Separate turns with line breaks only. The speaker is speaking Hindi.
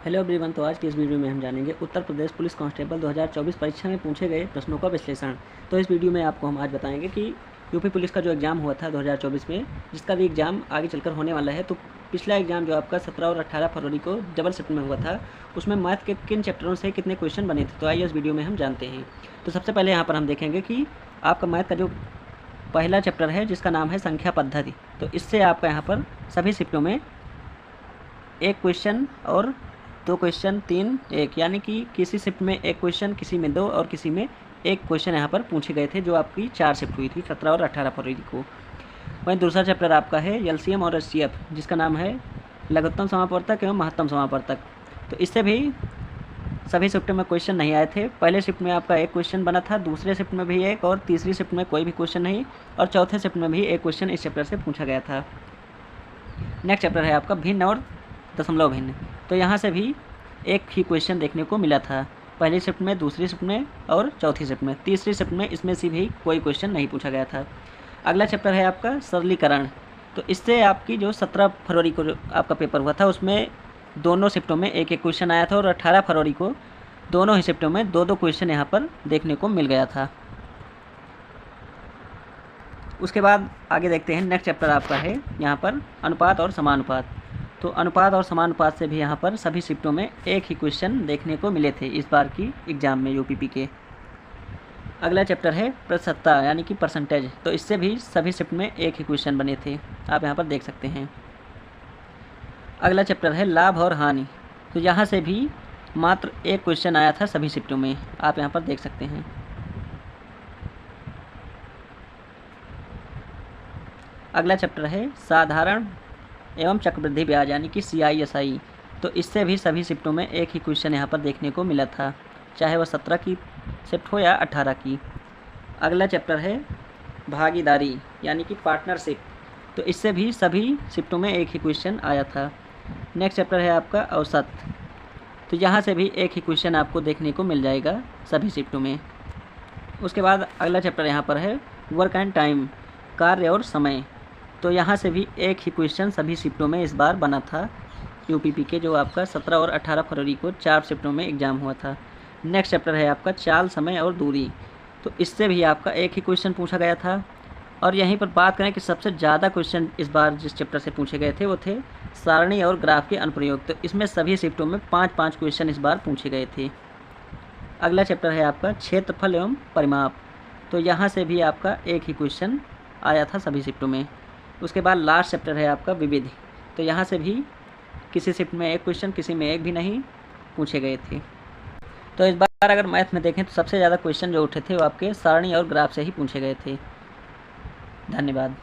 Hello everyone. तो आज की इस वीडियो में हम जानेंगे उत्तर प्रदेश पुलिस कांस्टेबल 2024 परीक्षा में पूछे गए प्रश्नों का विश्लेषण। तो इस वीडियो में आपको हम आज बताएंगे कि यूपी पुलिस का जो एग्ज़ाम हुआ था 2024 में, जिसका भी एग्ज़ाम आगे चलकर होने वाला है, तो पिछला एग्ज़ाम जो आपका 17 और 18 फरवरी को डबल शिफ्ट में हुआ था, उसमें मैथ के किन चैप्टरों से कितने क्वेश्चन बने थे। तो आइए इस वीडियो में हम जानते हैं। तो सबसे पहले यहाँ पर हम देखेंगे कि आपका मैथ का जो पहला चैप्टर है, जिसका नाम है संख्या पद्धति, तो इससे आपका यहाँ पर सभी शिफ्टों में एक क्वेश्चन और दो क्वेश्चन, 3 1, यानी कि किसी शिफ्ट में एक क्वेश्चन, किसी में 2 और किसी में एक क्वेश्चन यहाँ पर पूछे गए थे, जो आपकी 4 शिफ्ट हुई थी 17 और 18 फरवरी को। वहीं दूसरा चैप्टर आपका है एलसीएम और एचसीएफ, जिसका नाम है लघुत्तम समापवर्तक एवं महत्तम समापवर्तक। तो इससे भी सभी शिफ्ट में क्वेश्चन नहीं आए थे। पहले शिफ्ट में आपका एक क्वेश्चन बना था, दूसरे शिफ्ट में भी एक, और तीसरी शिफ्ट में कोई भी क्वेश्चन नहीं, और चौथे शिफ्ट में भी एक क्वेश्चन इस चैप्टर से पूछा गया था। नेक्स्ट चैप्टर है आपका भिन्न और दशमलव भिन्न। तो यहाँ से भी एक ही क्वेश्चन देखने को मिला था, पहली शिफ्ट में, दूसरी शिफ्ट में और चौथी शिफ्ट में। तीसरी शिफ्ट में इसमें से भी कोई क्वेश्चन नहीं पूछा गया था। अगला चैप्टर है आपका सरलीकरण। तो इससे आपकी जो 17 फरवरी को जो आपका पेपर हुआ था, उसमें दोनों शिफ्टों में एक एक क्वेश्चन आया था, और 18 फरवरी को दोनों ही शिफ्टों में दो दो क्वेश्चन यहाँ पर देखने को मिल गया था। उसके बाद आगे देखते हैं, नेक्स्ट चैप्टर आपका है यहाँ पर अनुपात और समानुपात। तो अनुपात और समानुपात से भी यहाँ पर सभी शिफ्टों में एक ही क्वेश्चन देखने को मिले थे इस बार की एग्ज़ाम में यूपीपी के। अगला चैप्टर है प्रतिशतता, यानी कि परसेंटेज। तो इससे भी सभी शिफ्ट में एक ही क्वेश्चन बने थे, आप यहाँ पर देख सकते हैं। अगला चैप्टर है लाभ और हानि। तो यहाँ से भी मात्र एक क्वेश्चन आया था सभी शिफ्टों में, आप यहाँ पर देख सकते हैं। अगला चैप्टर है साधारण एवं चक्रवृद्धि ब्याज, यानी कि CISI। तो इससे भी सभी शिफ्टों में एक ही क्वेश्चन यहाँ पर देखने को मिला था, चाहे वह 17 की शिफ्ट हो या 18 की। अगला चैप्टर है भागीदारी, यानी कि पार्टनरशिप। तो इससे भी सभी शिफ्टों में एक ही क्वेश्चन आया था। नेक्स्ट चैप्टर है आपका औसत। तो यहाँ से भी एक ही क्वेश्चन आपको देखने को मिल जाएगा सभी शिफ्टों में। उसके बाद अगला चैप्टर यहाँ पर है वर्क एंड टाइम, कार्य और समय। तो यहाँ से भी एक ही क्वेश्चन सभी शिफ्टों में इस बार बना था यूपीपी के, जो आपका 17 और 18 फरवरी को 4 शिफ्टों में एग्ज़ाम हुआ था। नेक्स्ट चैप्टर है आपका चाल, समय और दूरी। तो इससे भी आपका एक ही क्वेश्चन पूछा गया था। और यहीं पर बात करें कि सबसे ज़्यादा क्वेश्चन इस बार जिस चैप्टर से पूछे गए थे, वो थे सारणी और ग्राफ के अनुप्रयोग। तो इसमें सभी शिफ्टों में 5-5 क्वेश्चन इस बार पूछे गए थे। अगला चैप्टर है आपका क्षेत्रफल एवं परिमाप। तो यहाँ से भी आपका एक ही क्वेश्चन आया था सभी शिफ्टों में। उसके बाद लास्ट चैप्टर है आपका विविध। तो यहाँ से भी किसी शिफ्ट में एक क्वेश्चन, किसी में एक भी नहीं पूछे गए थे। तो इस बार अगर मैथ में देखें तो सबसे ज़्यादा क्वेश्चन जो उठे थे वो आपके सारणी और ग्राफ से ही पूछे गए थे। धन्यवाद।